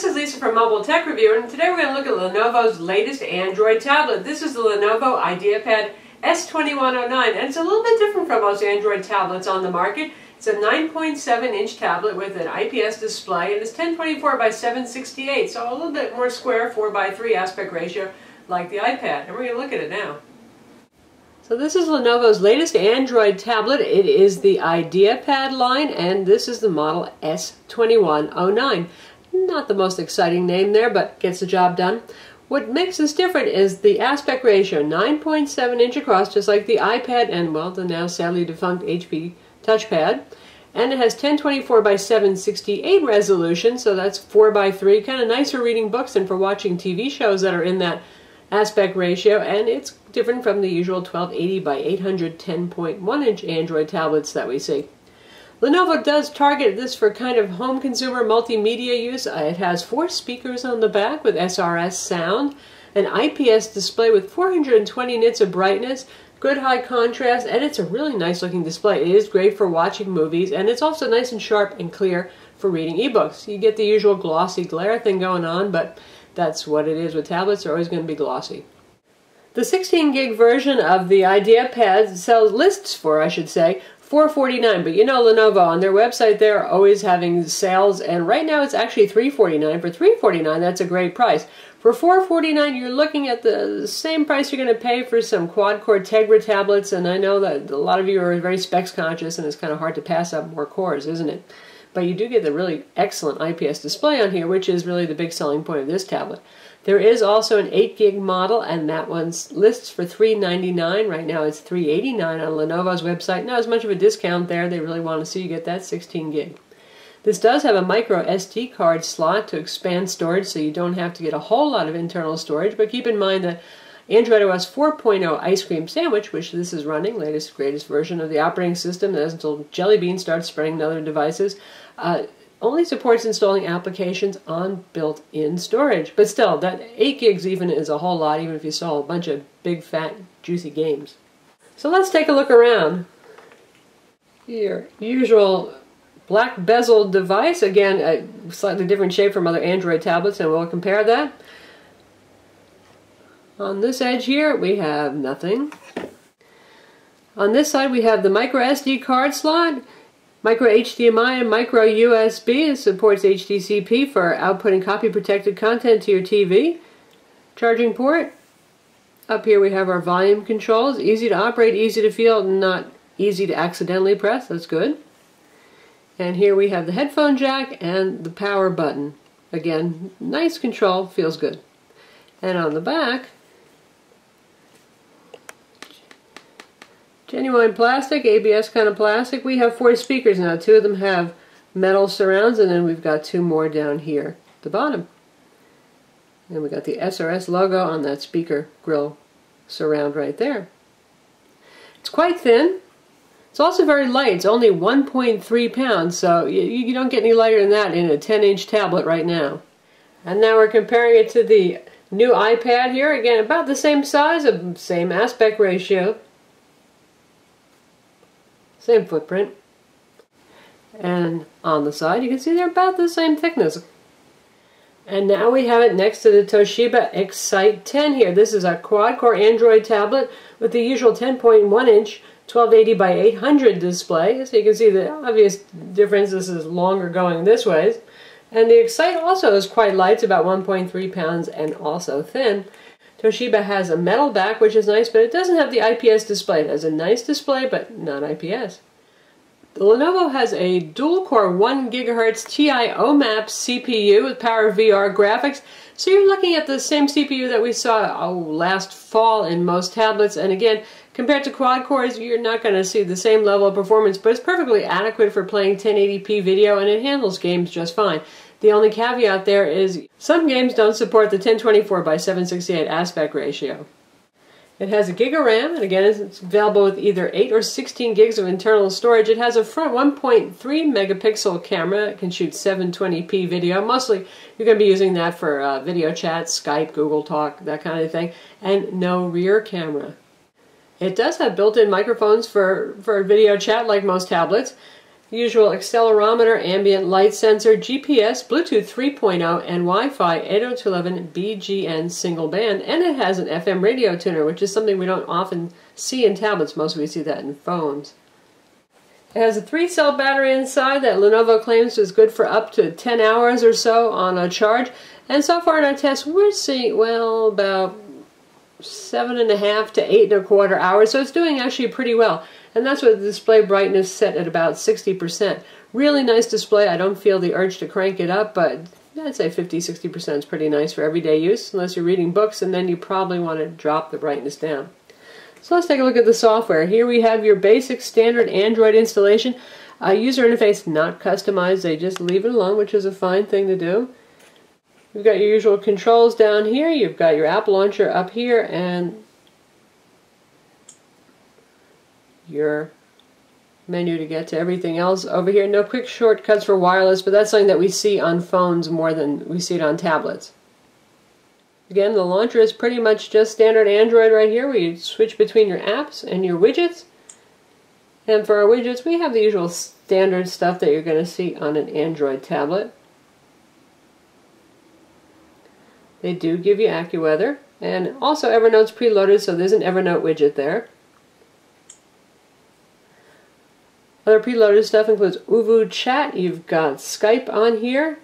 this is Lisa from Mobile Tech Review, and today we're going to look at Lenovo's latest Android tablet. This is the Lenovo IdeaPad S2109, and it's a little bit different from most Android tablets on the market. It's a 9.7-inch tablet with an IPS display, and it's 1024 by 768, so a little bit more square, 4:3 aspect ratio, like the iPad. And we're going to look at it now. So this is Lenovo's latest Android tablet. It is the IdeaPad line, and this is the model S2109. Not the most exciting name there, but gets the job done. What makes this different is the aspect ratio, 9.7 inch across, just like the iPad and, well, the now sadly defunct HP touchpad. And it has 1024 by 768 resolution, so that's 4:3, kind of nice for reading books and for watching TV shows that are in that aspect ratio, and it's different from the usual 1280 by 800 10.1-inch Android tablets that we see. Lenovo does target this for kind of home consumer multimedia use. It has 4 speakers on the back with SRS sound, an IPS display with 420 nits of brightness, good high contrast, and it's a really nice looking display. It is great for watching movies, and it's also nice and sharp and clear for reading ebooks. You get the usual glossy glare thing going on, but that's what it is with tablets. They're always going to be glossy. The 16 gig version of the IdeaPad lists for, I should say, $449, but you know Lenovo, on their website they're always having sales, and right now it's actually $349. For $349, that's a great price. For $449, you're looking at the same price you're going to pay for some quad-core Tegra tablets, and I know that a lot of you are very specs conscious, and it's kind of hard to pass up more cores, isn't it? But you do get the really excellent IPS display on here, which is really the big selling point of this tablet. There is also an 8 gig model, and that one lists for $399. Right now it's $389 on Lenovo's website. Not as much of a discount there. They really want to see you get that 16 gig. This does have a micro SD card slot to expand storage, so you don't have to get a whole lot of internal storage, but keep in mind that Android OS 4.0 Ice Cream Sandwich, which this is running, latest greatest version of the operating system, that is until Jelly Bean starts spreading to other devices, only supports installing applications on built-in storage. But still, that 8 gigs even is a whole lot, even if you saw a bunch of big, fat, juicy games. So let's take a look around. Your usual black bezeled device, again, a slightly different shape from other Android tablets, and we'll compare that. On this edge here, we have nothing. On this side, we have the micro SD card slot, micro HDMI and micro USB. It supports HDCP for outputting copy-protected content to your TV. Charging port. Up here we have our volume controls. Easy to operate, easy to feel, not easy to accidentally press. That's good. And here we have the headphone jack and the power button. Again, nice control, feels good. And on the back, genuine plastic, ABS kind of plastic. We have 4 speakers now. 2 of them have metal surrounds, and then we've got 2 more down here at the bottom. And we got the SRS logo on that speaker grill surround right there. It's quite thin. It's also very light. It's only 1.3 pounds, so you don't get any lighter than that in a 10-inch tablet right now. And now we're comparing it to the new iPad here. Again, about the same size, same aspect ratio. Same footprint. And on the side, you can see they're about the same thickness. And now we have it next to the Toshiba Excite 10 here. This is a quad-core Android tablet with the usual 10.1-inch 1280 by 800 display. So you can see the obvious difference. This is longer going this way. And the Excite also is quite light. It's about 1.3 pounds and also thin. Toshiba has a metal back, which is nice, but it doesn't have the IPS display. It has a nice display, but not IPS. The Lenovo has a dual-core 1 GHz Ti OMAP CPU with PowerVR graphics, so you're looking at the same CPU that we saw last fall in most tablets, and again, compared to quad cores, you're not going to see the same level of performance, but it's perfectly adequate for playing 1080p video, and it handles games just fine. The only caveat there is some games don't support the 1024 by 768 aspect ratio. It has a gig of RAM, and again, it's available with either 8 or 16 gigs of internal storage. It has a front 1.3 megapixel camera. It can shoot 720p video. Mostly, you're going to be using that for video chat, Skype, Google Talk, that kind of thing, and no rear camera. It does have built-in microphones for video chat, like most tablets. Usual accelerometer, ambient light sensor, GPS, Bluetooth 3.0, and Wi-Fi 802.11 BGN single band, and it has an FM radio tuner, which is something we don't often see in tablets. Most of we see that in phones. It has a 3-cell battery inside that Lenovo claims is good for up to 10 hours or so on a charge. And so far in our tests, we're seeing, well, about 7.5 to 8.25 hours. So it's doing actually pretty well. And that's with the display brightness set at about 60%. Really nice display. I don't feel the urge to crank it up, but I'd say 50–60% is pretty nice for everyday use, unless you're reading books, and then you probably want to drop the brightness down. So let's take a look at the software. Here we have your basic standard Android installation. User interface not customized, they just leave it alone, which is a fine thing to do. You've got your usual controls down here, you've got your app launcher up here, and your menu to get to everything else over here. No quick shortcuts for wireless, but that's something that we see on phones more than we see it on tablets. Again, the launcher is pretty much just standard Android right here, where you switch between your apps and your widgets. And for our widgets, we have the usual standard stuff that you're going to see on an Android tablet. They do give you AccuWeather, and also Evernote's preloaded, so there's an Evernote widget there. Other preloaded stuff includes Uvu Chat, you've got Skype on here,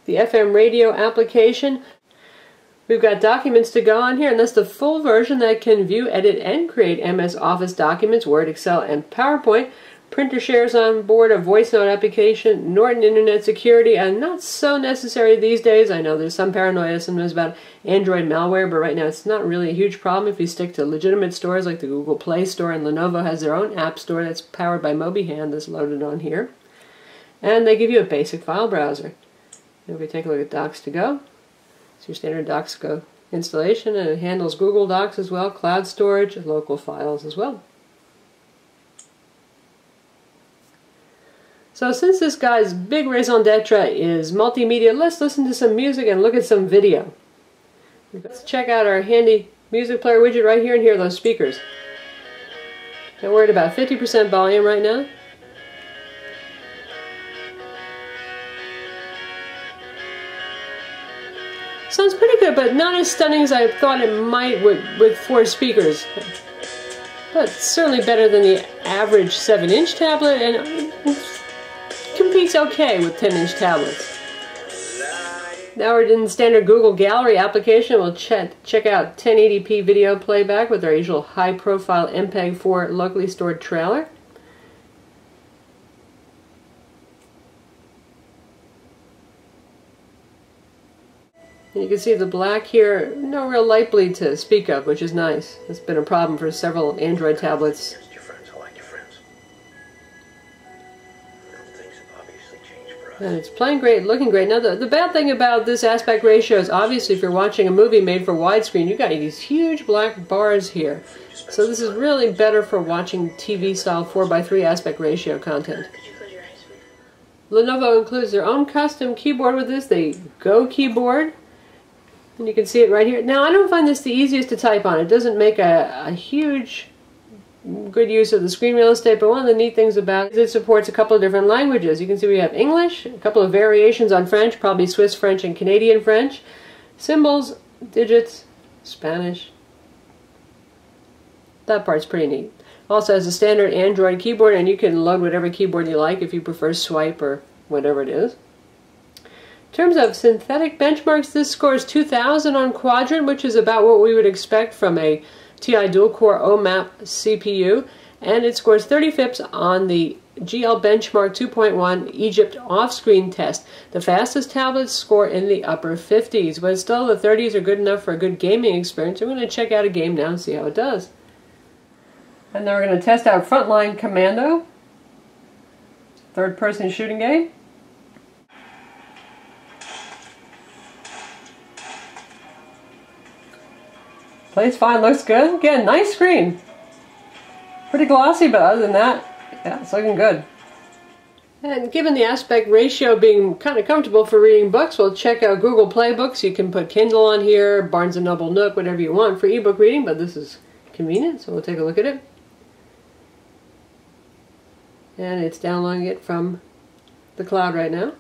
the FM radio application. We've got documents to go on here, and that's the full version that can view, edit, and create MS Office documents, Word, Excel, and PowerPoint. Printer shares on board, a voice note application, Norton Internet Security, and not so necessary these days. I know there's some paranoia sometimes about Android malware, but right now it's not really a huge problem if you stick to legitimate stores like the Google Play Store, and Lenovo has their own app store that's powered by MobiHand that's loaded on here. And they give you a basic file browser. If we take a look at Docs to Go, it's your standard Docs to Go installation, and it handles Google Docs as well, cloud storage, local files as well. So since this guy's big raison d'etre is multimedia, let's listen to some music and look at some video. Let's check out our handy music player widget right here, and hear those speakers. Now we're at about 50% volume right now. Sounds pretty good, but not as stunning as I thought it might with 4 speakers. But certainly better than the average 7-inch tablet, and competes okay with 10-inch tablets. Now we're in the standard Google Gallery application. We'll check out 1080p video playback with our usual high-profile MPEG-4 locally stored trailer. And you can see the black here, no real light bleed to speak of, which is nice. It's been a problem for several Android tablets. And it's playing great, looking great. Now the bad thing about this aspect ratio is obviously if you're watching a movie made for widescreen, you've got these huge black bars here. So this is really better for watching TV style 4:3 aspect ratio content. Lenovo includes their own custom keyboard with this, the Go keyboard. And you can see it right here. Now I don't find this the easiest to type on. It doesn't make a huge good use of the screen real estate, but one of the neat things about it is it supports a couple of different languages. You can see we have English, a couple of variations on French, probably Swiss French and Canadian French, symbols, digits, Spanish. That part's pretty neat. Also has a standard Android keyboard, and you can load whatever keyboard you like if you prefer swipe or whatever it is. In terms of synthetic benchmarks, this scores 2000 on Quadrant, which is about what we would expect from a TI dual-core OMAP CPU, and it scores 30 FIPS on the GL Benchmark 2.1 Egypt off-screen test. The fastest tablets score in the upper 50s, but still the 30s are good enough for a good gaming experience. We're going to check out a game now and see how it does. And then we're going to test out Frontline Commando, third-person shooting game. Plays fine, looks good. Again, nice screen. Pretty glossy, but other than that, yeah, it's looking good. And given the aspect ratio being kind of comfortable for reading books, we'll check out Google Play Books. You can put Kindle on here, Barnes & Noble Nook, whatever you want for ebook reading, but this is convenient, so we'll take a look at it. And it's downloading it from the cloud right now.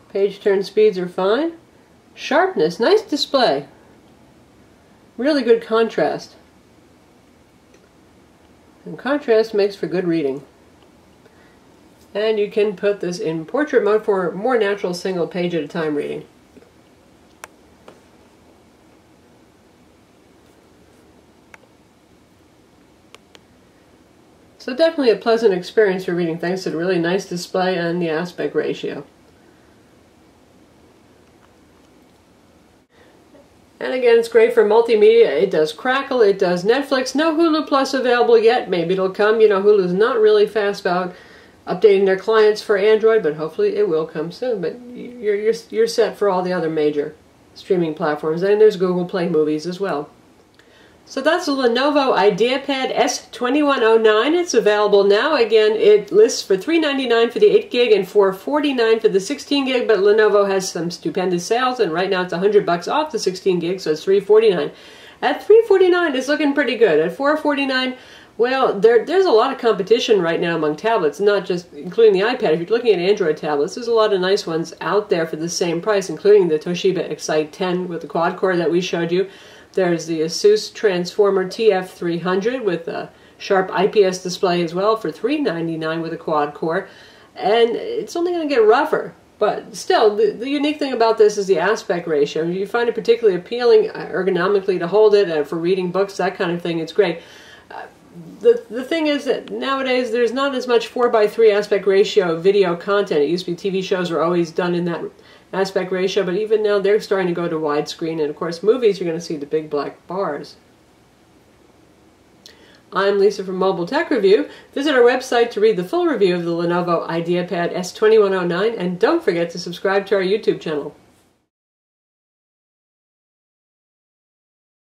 Page turn speeds are fine. Sharpness, nice display. Really good contrast. And contrast makes for good reading. And you can put this in portrait mode for more natural single page at a time reading. So definitely a pleasant experience for reading thanks to the really nice display and the aspect ratio. And again, it's great for multimedia. It does Crackle, it does Netflix. No Hulu Plus available yet. Maybe it'll come. You know, Hulu's not really fast about updating their clients for Android, but hopefully it will come soon. But you're set for all the other major streaming platforms. And there's Google Play Movies as well. So that's the Lenovo IdeaPad S2109. It's available now. Again, it lists for $399 for the 8 gig and $449 for the 16 gig, but Lenovo has some stupendous sales, and right now it's $100 off the 16 gig, so it's $349. At $349, it's looking pretty good. At $449, well, there's a lot of competition right now among tablets, not just including the iPad. If you're looking at Android tablets, there's a lot of nice ones out there for the same price, including the Toshiba Excite 10 with the quad core that we showed you. There's the Asus Transformer TF300 with a sharp IPS display as well for $399 with a quad core. And it's only going to get rougher. But still, the unique thing about this is the aspect ratio. You find it particularly appealing ergonomically to hold it for reading books, that kind of thing. It's great. The thing is that nowadays there's not as much 4:3 aspect ratio video content. It used to be TV shows were always done in that aspect ratio, but even now they're starting to go to widescreen, and of course movies you're going to see the big black bars. I'm Lisa from Mobile Tech Review. Visit our website to read the full review of the Lenovo IdeaPad S2109, and don't forget to subscribe to our YouTube channel.